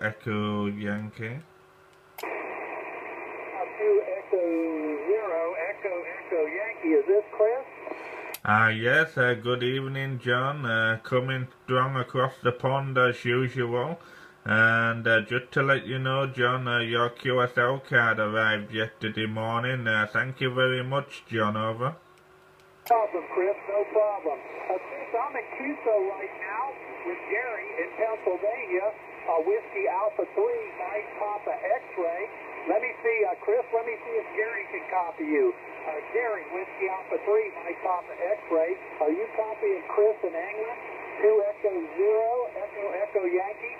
Echo Yankee. 2E0EEY, Echo Yankee. Is this Chris? Yes, good evening, John. Coming strong across the pond as usual. And just to let you know, John, your QSL card arrived yesterday morning. Thank you very much, John. Over. No problem, Chris. No problem. Chris, I'm in Cuso right now with Gary in Pennsylvania. Whiskey Alpha 3, Mike Papa X-Ray. Let me see, Chris, let me see if Gary can copy you. Gary, Whiskey Alpha 3, Mike Papa X-Ray. Are you copying Chris in England? 2E0EEY, Echo Yankee.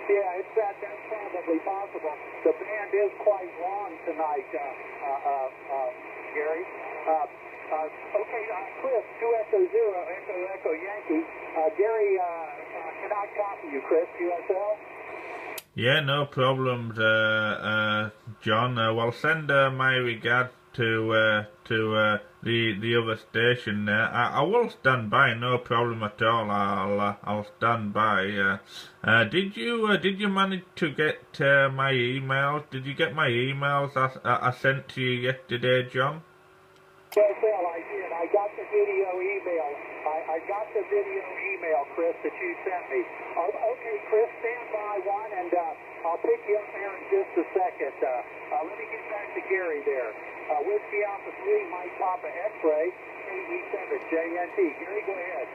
Yeah, that's probably possible. The band is quite long tonight, Gary. Okay, Chris, 2E0EEY, Echo Yankee. Gary cannot copy you, Chris, QSL. Yeah, no problems, John. Well, send my regards to the other station there. I will stand by, no problem at all. I'll stand by. Did you manage to get my emails? Did you get my emails I sent to you yesterday, John? Yes, well, I did. I got the video email. I got the video email, Chris, that you sent me. Okay, Chris, stand by one, and I'll pick you up here in just a second. Let me get back to Gary there. Whiskey Alpha 3, Mike Papa X-Ray, KE7JNT. Gary, go ahead.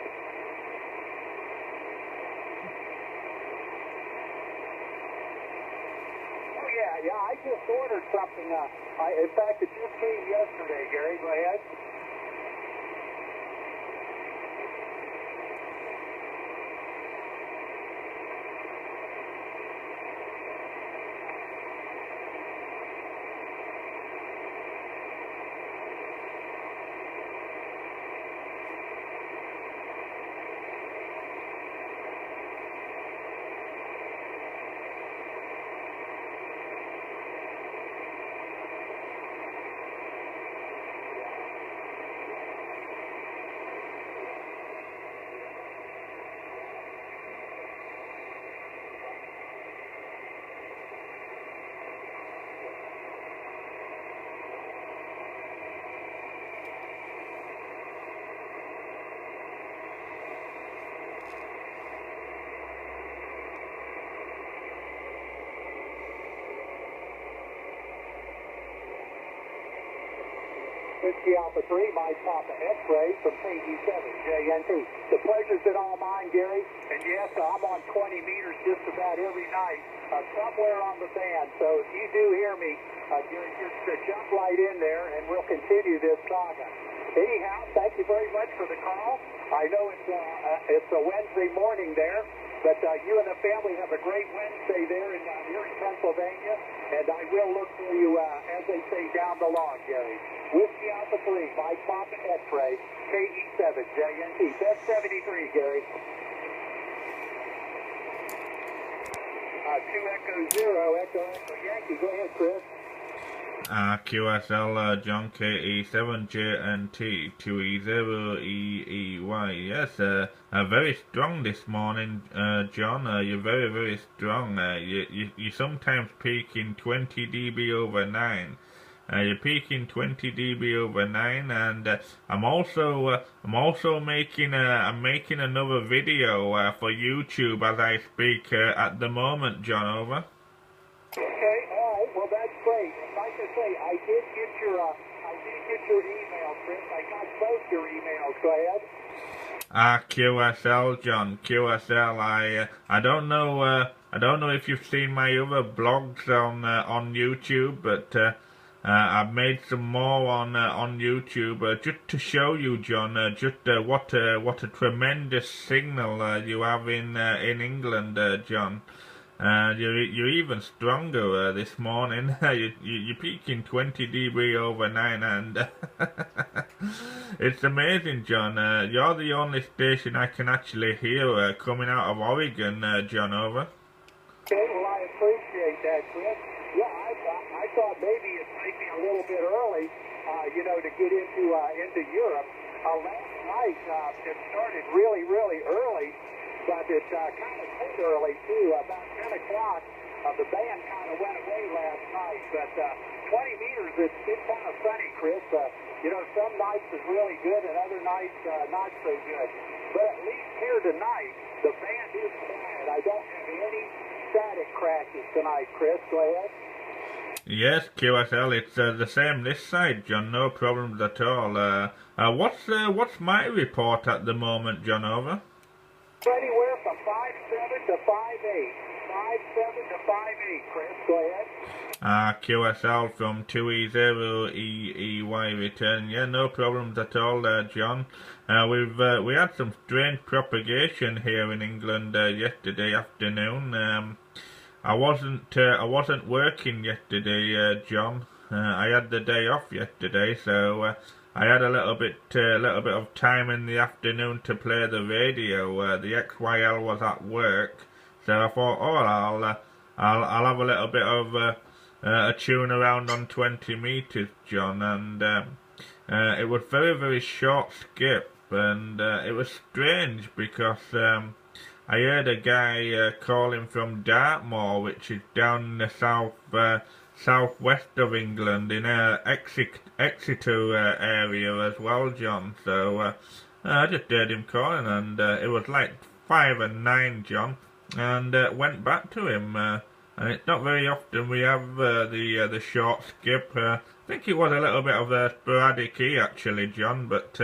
Oh, yeah, I just ordered something. In fact, it just came yesterday, Gary. Go ahead. Whiskey Alpha 3, Mike Papa X-Ray from KE7JNT. The pleasure's been all mine, Gary. And yes, I'm on 20 meters just about every night, somewhere on the band. So if you do hear me, Gary, just jump right in there, and we'll continue this saga. Anyhow, thank you very much for the call. I know it's a Wednesday morning there, but you and the family have a great Wednesday there here in Pennsylvania, and I will look for you, as they say, down the log, Gary. Whiskey Alpha 3, Mike Papa X-Ray, KE7JNT. That's 73, Gary. 2E0EEY, Echo Yankee. Go ahead, Chris. QSL John KE7JNT 2E0EEY. Yes, very strong this morning, John. You're very, very strong. You sometimes peak in 20 dB over 9. You're peaking 20 dB over 9, and I'm also making making another video for YouTube as I speak at the moment, John. Over. Okay, all right. Well, that's great. Like I say, I did get your email, Chris. I got both your emails. Go ahead. QSL, John. QSL. I don't know if you've seen my other blogs on YouTube, but I've made some more on YouTube just to show you, John, what a tremendous signal you have in England, John. You're even stronger this morning. You're peaking 20 dB over 9, and it's amazing, John. You're the only station I can actually hear coming out of Oregon, John. Over. Okay, well, I appreciate that, Chris. Yeah, I thought maybe it might be a little bit early, to get into Europe. Last night it started really early, but it kind of stayed early too. About 10 o'clock, the band kind of went away last night. But 20 meters, it's kind of funny, Chris. Some nights is really good and other nights not so good. But at least here tonight, the band is quiet. I don't have any static crashes tonight, Chris. Go ahead. Yes, QSL, it's the same this side, John. No problems at all. What's my report at the moment, John? Over. Anywhere from 5.7 to 5.8. 5.7 to 5.8, Chris. Go ahead. QSL from 2E0EEY returning. Yeah, no problems at all there, John. We had some strange propagation here in England yesterday afternoon. I wasn't working yesterday, John. I had the day off yesterday, so I had a little bit of time in the afternoon to play the radio. The XYL was at work, so I thought, I'll have a little bit of a tune around on 20 meters, John, and it was very short skip, and it was strange because I heard a guy calling from Dartmoor, which is down in the southwest of England, in Exeter area as well, John. So I just heard him calling, and it was like 5 and 9, John, and went back to him. And it's not very often we have the short skip. I think it was a little bit of a sporadic actually, John, but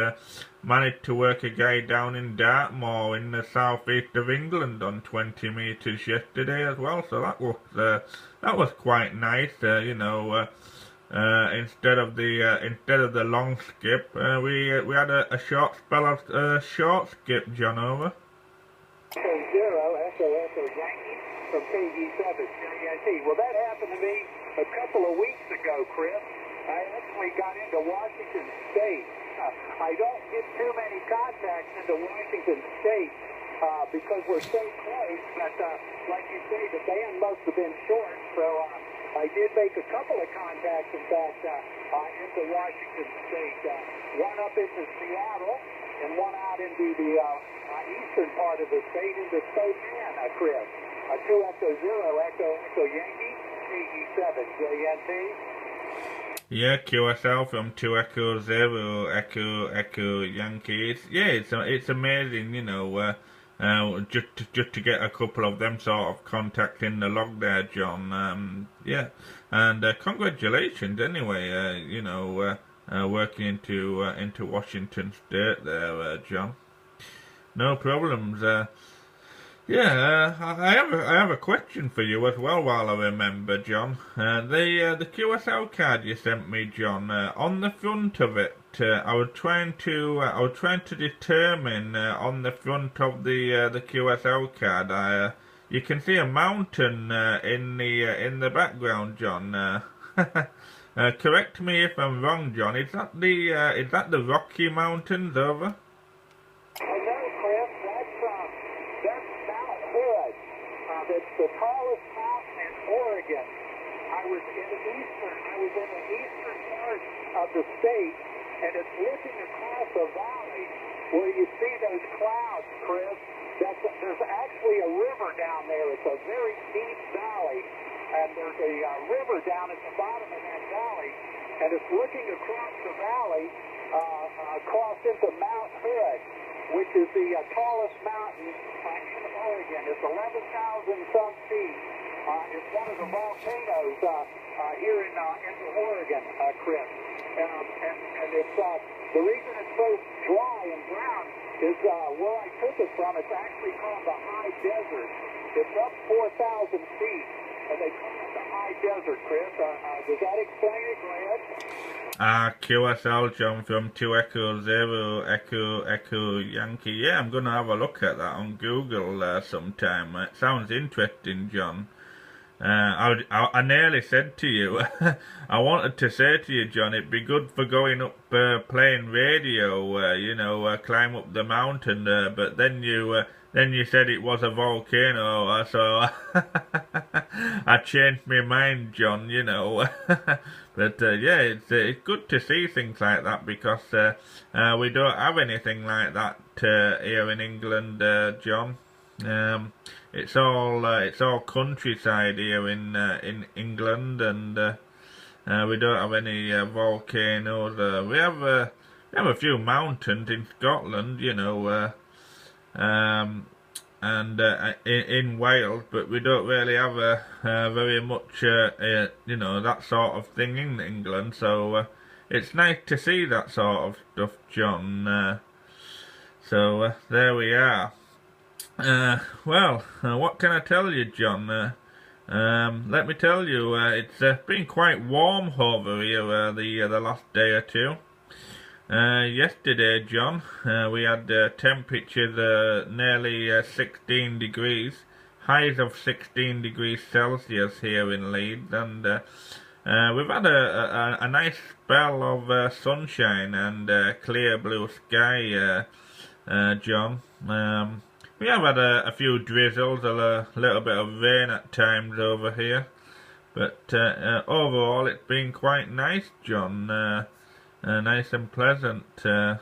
managed to work a guy down in Dartmoor in the southeast of England on 20 meters yesterday as well. So that was quite nice. Instead of the long skip, we had a short spell of short skip, John. Over. Echo Yankee from KE7JNT. Well, that happened to me a couple of weeks ago, Chris. I actually got into Washington State. I don't get too many contacts into Washington State because we're so close, but like you say, the band must have been short, so I did make a couple of contacts, in fact, into Washington State. One up into Seattle and one out into the eastern part of the state, into Spokane, Chris. 2ECHO Yankee, KE7JNT. Yeah, QSL from 2ECHO Yankee. It's amazing, just to get a couple of them sort of contacts in the log there, John. And congratulations anyway. Working into Washington State there, John. No problems. I have a question for you as well while I remember, John. The QSL card you sent me, John. On the front of it, I was trying to determine on the front of the QSL card. You can see a mountain in the background, John. Correct me if I'm wrong, John. Is that the Rocky Mountains? Over. It's the tallest mountain in Oregon. I was in the eastern part of the state, and it's looking across a valley where you see those clouds, Chris. There's actually a river down there. It's a very deep valley, and there's a river down at the bottom of that valley, and it's looking across the valley, across into Mount Hood, which is the tallest mountain in Oregon. It's 11,000-some feet. It's one of the volcanoes here in Oregon, Chris. And it's the reason it's so dry and brown is where I took it from. It's actually called the High Desert. It's up 4,000 feet, and they call it the High Desert, Chris. Does that explain it? Go ahead. QSL, John, from 2ECHO Yankee. Yeah, I'm going to have a look at that on Google sometime. It sounds interesting, John. I nearly said to you, I wanted to say to you, John, it'd be good for going up playing radio, climb up the mountain, but then you said it was a volcano, so I changed my mind, John, you know. But yeah, it's good to see things like that because we don't have anything like that here in England, John. It's all countryside here in England, and we don't have any volcanoes. We have a few mountains in Scotland, you know, and in Wales, but we don't really have very much, you know, that sort of thing in England. So it's nice to see that sort of stuff, John. So there we are. Well, what can I tell you, John? Let me tell you, it's been quite warm over here the last day or two. Yesterday, John, we had temperatures nearly 16 degrees, highs of 16 degrees Celsius here in Leeds, and we've had a nice spell of sunshine and clear blue sky, John. We have had a few drizzles, a little bit of rain at times over here, but overall it's been quite nice, John. Nice and pleasant. I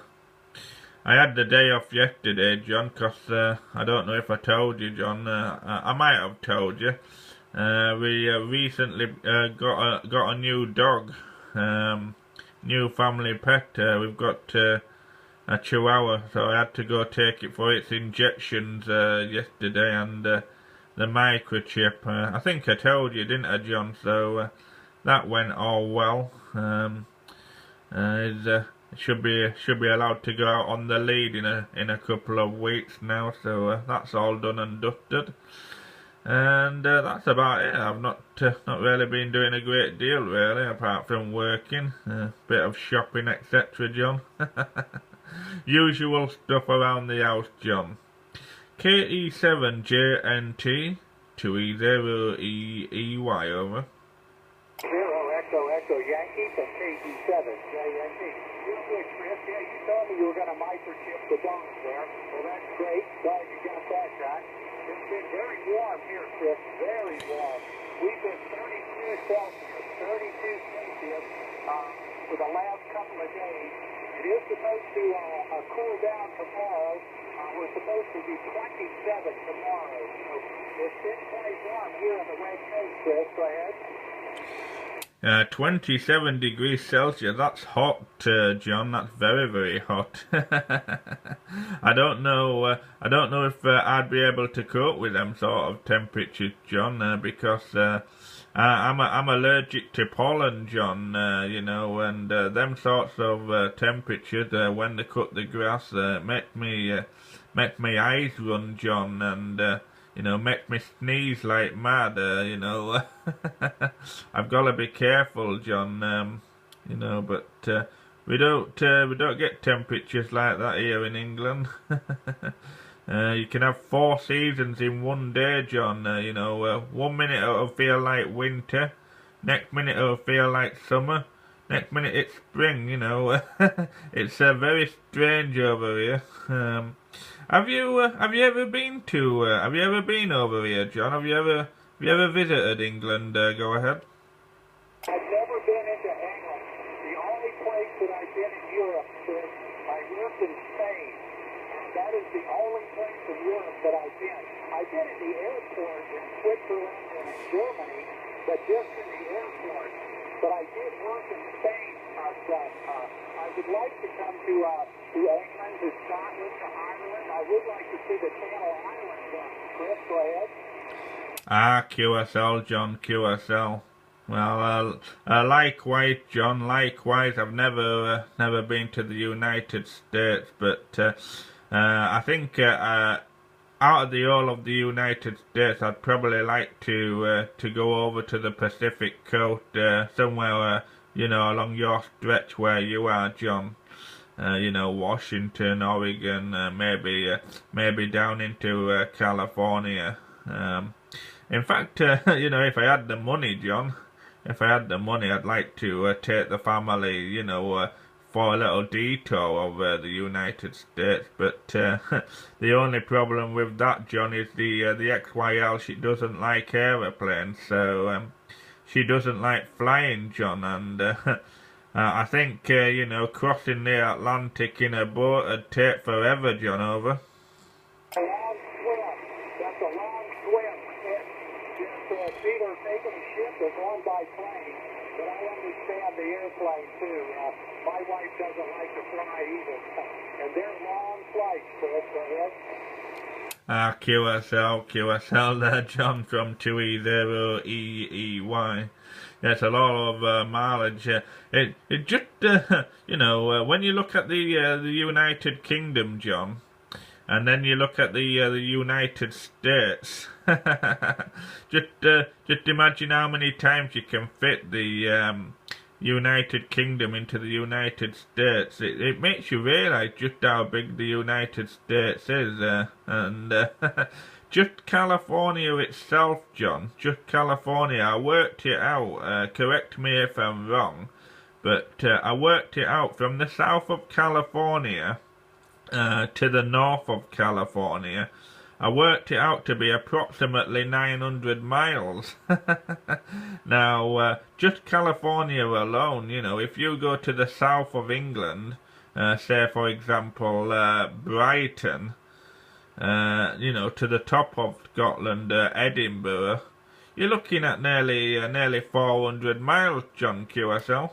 had the day off yesterday, John, because I don't know if I told you, John. I might have told you. We recently got a new dog, new family pet. We've got a Chihuahua, so I had to go take it for its injections yesterday and the microchip. I think I told you, didn't I, John? So that went all well. Should be allowed to go out on the lead in a couple of weeks now, so that's all done and dusted, and that's about it. I've not really been doing a great deal really, apart from working, bit of shopping, etc. John. Usual stuff around the house, John. KE7JNT 2E0EEY over. Echo Yankee from KE7JNT. Real quick, Chris. Yeah, you told me you were going to microchip the dogs there. Well, that's great. Glad you got that done. It's been very warm here, Chris. Very warm. We've been 32 Celsius for the last couple of days. It is supposed to cool down tomorrow. We're supposed to be 27 tomorrow. So it's been quite warm here on the West Coast, Chris. Go ahead. 27 degrees Celsius, that's hot, John. That's very, very hot. I don't know if I'd be able to cope with them sort of temperatures, John, because I'm allergic to pollen, John, you know, and them sorts of temperatures, when they cut the grass, make my eyes run, John, and you know, make me sneeze like mad, you know. I've got to be careful, John, you know, but we don't get temperatures like that here in England. You can have 4 seasons in one day, John, you know. 1 minute it'll feel like winter, next minute it'll feel like summer, next minute it's spring, you know. It's very strange over here. Have you ever been over here, John? Have you ever visited England? Go ahead. I've never been into England. The only place that I've been in Europe, Chris, I lived in Spain. That is the only place in Europe that I've been. I've been in the airport in Switzerland and in Germany, but just in the airport. But I did work in Spain, son. I would like to come to England, to Scotland, to Ireland. I would like to see the Channel Islands, Chris. Go ahead. QSL, John, QSL. Well, likewise, John, likewise. I've never been to the United States, but I think out of the whole of the United States, I'd probably like to go over to the Pacific coast, somewhere, you know, along your stretch where you are, John. You know, Washington, Oregon, maybe down into California. In fact, you know, if I had the money, John, if I had the money, I'd like to take the family, you know, for a little detour over the United States, but the only problem with that, John, is the XYL. She doesn't like aeroplanes, so she doesn't like flying, John, and I think you know, crossing the Atlantic in a boat would take forever, John. Over. A long swim. That's a long swim. Just either taking a ship or going by plane. But I understand the airplane too. My wife doesn't like to fly either. And they're long flights, Chris. QSL there, John, from 2E0EEY. Yes, a lot of mileage. It just, you know, when you look at the United Kingdom, John, and then you look at the United States, just imagine how many times you can fit the United Kingdom into the United States. It makes you realise just how big the United States is, and just California itself, John, just California, I worked it out, correct me if I'm wrong, but I worked it out from the south of California to the north of California. I worked it out to be approximately 900 miles. Now, just California alone, you know, if you go to the south of England, say for example Brighton, you know, to the top of Scotland, Edinburgh, you're looking at nearly 400 miles, John, QSL.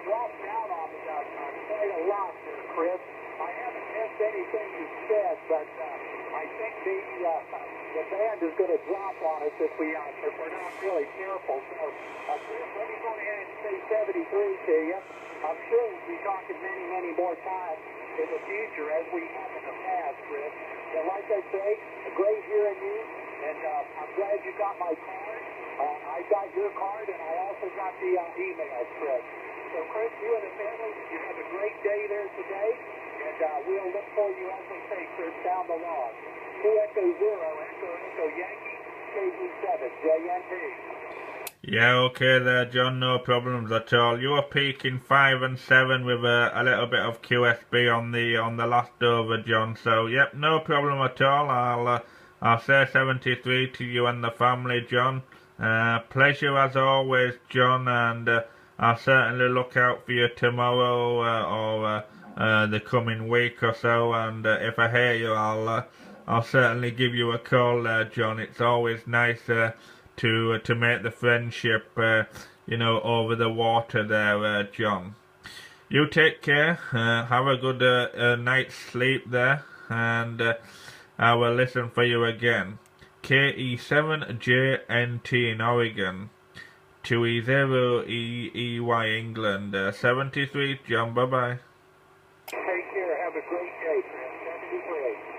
Dropped down on me quite a lot there, Chris. I haven't missed anything you said, but I think the band is going to drop on us if we're not really careful. So, Chris, let me go ahead and say 73 to you. I'm sure we'll be talking many, many more times in the future as we have in the past, Chris. And like I say, great hearing you, and I'm glad you got my card. I got your card, and I also got the emails, Chris. So, Chris, you and the family, you have a great day there today, and we'll look for you, as they say, Chris, down the log. 2ECHO 0, Echo Yankee, KE7JNT. Yeah, okay there, John, no problems at all. You were peaking 5 and 7 with a little bit of QSB on the last over, John. So, yep, no problem at all. I'll say 73 to you and the family, John. Pleasure as always, John, and I'll certainly look out for you tomorrow or the coming week or so. And if I hear you, I'll certainly give you a call there, John. It's always nice to make the friendship, you know, over the water there, John. You take care. Have a good night's sleep there, and I will listen for you again. KE7JNT in Oregon. 2E0EEY England. 73 John. Bye bye. Take care. Have a great day, Chris. 73.